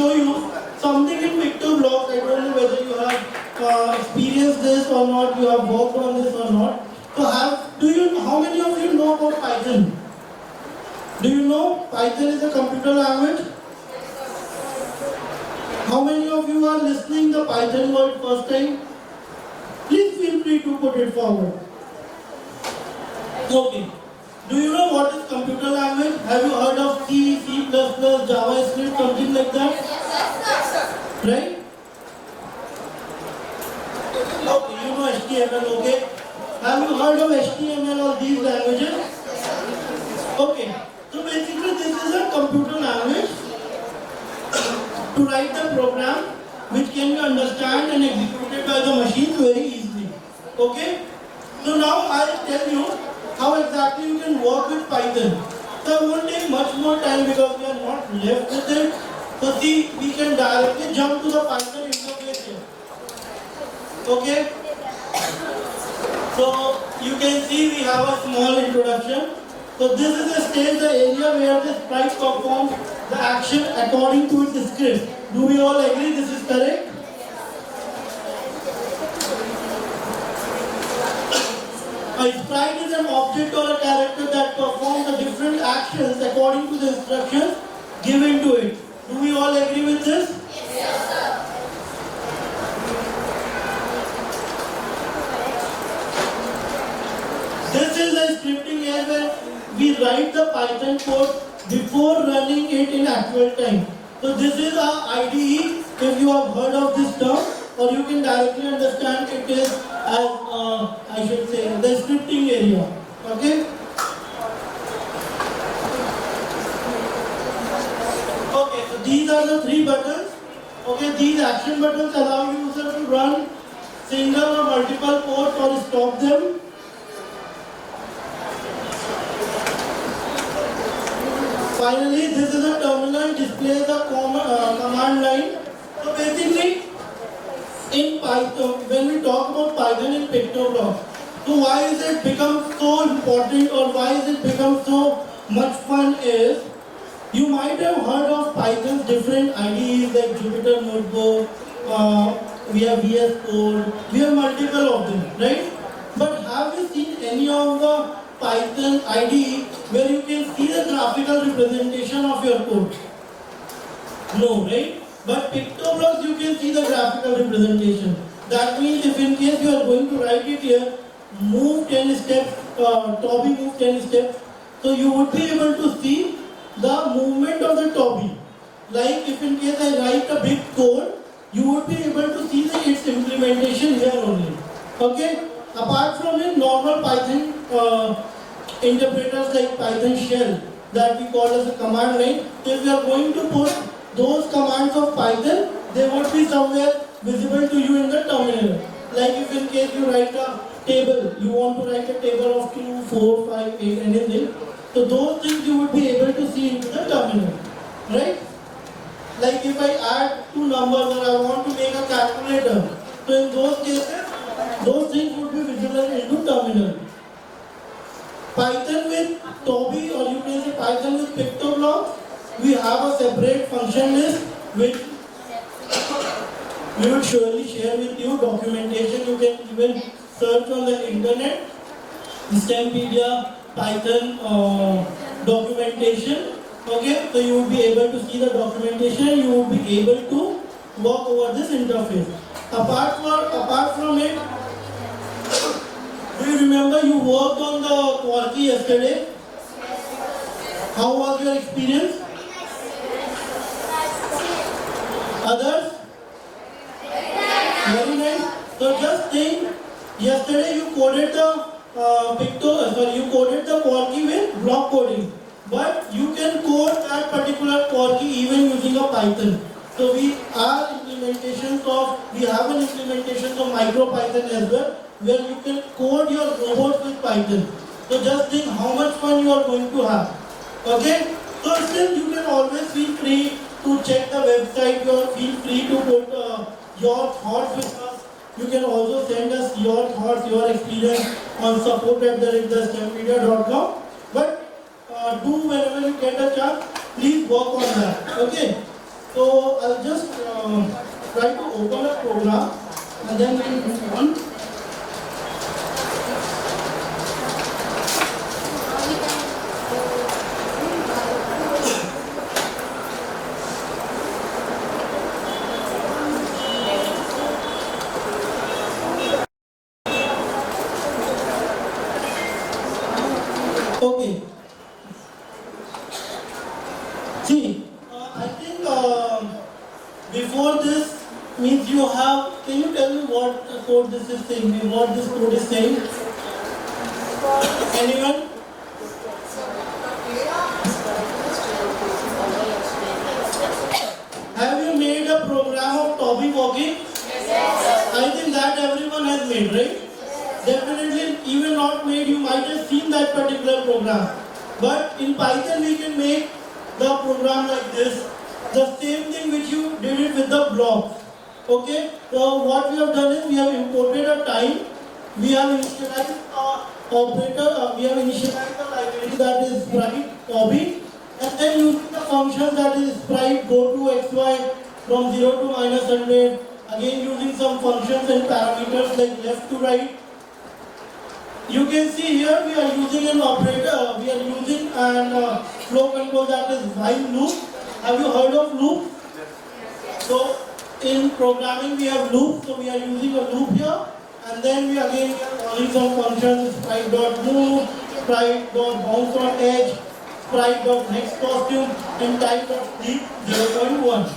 show you something in PictoBlox. I don't know whether you have experienced this or not, you have worked on this or not. So how many of you know about Python? Do you know Python is a computer language? How many of you are listening the Python word first time? Please feel free to put it forward. Okay. Do you know what is computer language? Have you heard of C, C++, JavaScript, something like that? Yes, sir. Right? Okay, you know HTML, okay? Have you heard of HTML or these languages? Okay. So basically this is a computer language to write the program which can be understood and executed by the machine very easily. Okay? So now I'll tell you how exactly you can work with Python. So I won't take much more time because we are not left with it. So see, we can directly jump to the Python interface here. Okay? So you can see we have a small introduction. So this is the stage, the area where the sprite performs the action according to its script. Do we all agree this is correct? A sprite is an object or a character that performs the different actions according to the instructions given to it. Do we all agree with this? Yes, sir. This is a scripting here where we write the Python code before running it in actual time. So this is our IDE, if you have heard of this term, or you can directly understand it is as, I should say, the scripting area. Okay? Okay, so these are the three buttons. Okay, these action buttons allow user to run single or multiple ports or stop them. Finally, this is a terminal, displays the command line. So basically, in Python, when we talk about Python in PictoBlox, so why is it become so important or why is it become so much fun is, you might have heard of Python's different IDEs like Jupyter Notebook, we have VS Code, we have multiple of them, right? But have you seen any of the Python IDE where you can see the graphical representation of your code? No, right? But PictoBlox you can see the graphical representation. That means if in case you are going to write it here, move 10 steps, Toby move 10 steps, so you would be able to see the movement of the Toby. Like if in case I write a big code, you would be able to see its implementation here only. Okay? Apart from it, normal Python interpreters like Python shell that we call as a command line, if you are going to put those commands of Python, they would be somewhere visible to you in the terminal. Like if in case you write a table, you want to write a table of 2, 4, 5, 8, anything. So those things you would be able to see into the terminal. Right? Like if I add two numbers or I want to make a calculator, so in those cases, those things would be visible into terminal. Python with Toby, or you can say Python with PictoBlox, we have a separate function list which we would surely share with you. Documentation you can even search on the internet, Stempedia, Python documentation. Okay, so you will be able to see the documentation, you will be able to work over this interface. Apart from it, do you remember you worked on the Quarky yesterday? How was your experience? Others? Very nice. So just think, yesterday you coded the you coded the Quarky with block coding, but you can code that particular Quarky even using a Python. So we have an implementation of MicroPython as well, where you can code your robots with Python. So just think how much fun you are going to have. Okay? So still you can always feel free to check the website, feel free to put your thoughts with us. You can also send us your thoughts, your experience on support@thestempedia.com. But do whenever you get a chance, please work on that. Okay? So I'll just try to open a program and then we'll move on. Okay. See, I think before this means you have. Can you tell me what code this is saying? What this code is saying? Anyone? Have you made a program of Toby walking? I think that everyone has made, right? Definitely, even not made, you might have seen that particular program. But in Python, we can make the program like this. The same thing which you did it with the blocks. Okay? So what we have done is we have imported a time. We have initialized operator. We have initialized the library that is sprite Toby. And then using the function that is sprite go to xy from 0 to -100. Again using some functions and parameters like left to right. You can see here we are using an operator, we are using an flow control that is while loop. Have you heard of loop? So in programming we have loop, so we are using a loop here, and then we are calling some functions sprite.move, sprite.bounce on edge, sprite.next costume, and type.sleep 0.1.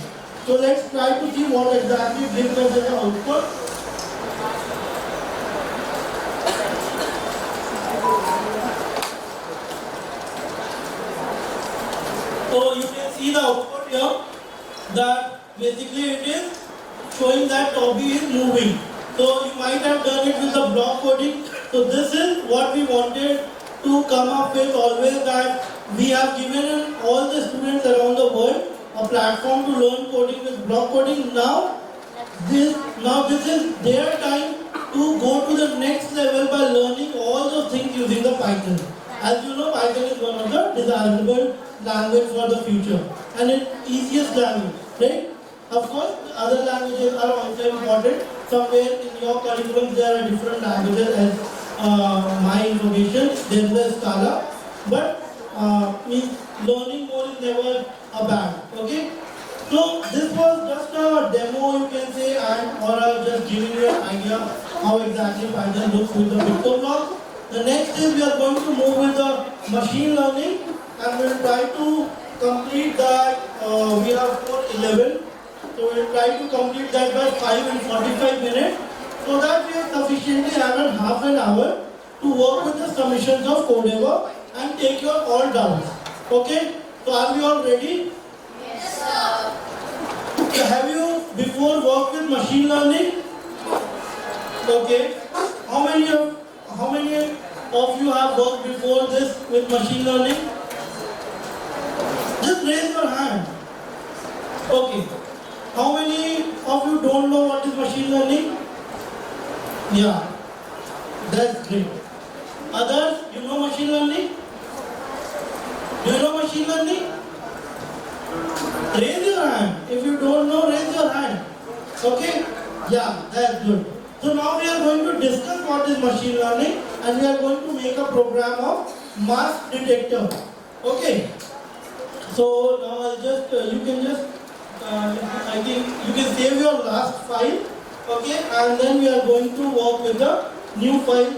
So let's try to see what exactly gives us as an output. So you can see the output here that basically it is showing that Toby is moving. So you might have done it with the block coding. So this is what we wanted to come up with always, that we have given all the students around the world a platform to learn coding with block coding. Now this is their time to go to the next level by learning all those things using the Python. As you know, Python is one of the desirable language for the future, and it's easiest language, right? Of course, other languages are also important. Somewhere in your curriculum there are different languages, as my information, there is a Scala, but means learning more is never a bad, okay? So this was just a demo, you can say, and or just giving you an idea how exactly Python looks with the PictoBlock. The next is we are going to move with the machine learning, and we will try to complete that. We have 4:11, so we will try to complete that by 5 and 45 minutes, so that we have sufficiently added half an hour to work with the submissions of Codeva and take your all doubts. Okay? So are we all ready? Yes, sir. So have you before worked with machine learning? Okay. How many of you have worked before this with machine learning? Just raise your hand. Okay. How many of you don't know what is machine learning? Yeah. That's great. Others, you know machine learning? Do you know machine learning? Raise your hand. If you don't know, raise your hand. Okay? Yeah, that's good. So now we are going to discuss what is machine learning, and we are going to make a program of mask detector. Okay? So now I'll just, I think you can save your last file. Okay? And then we are going to work with the new file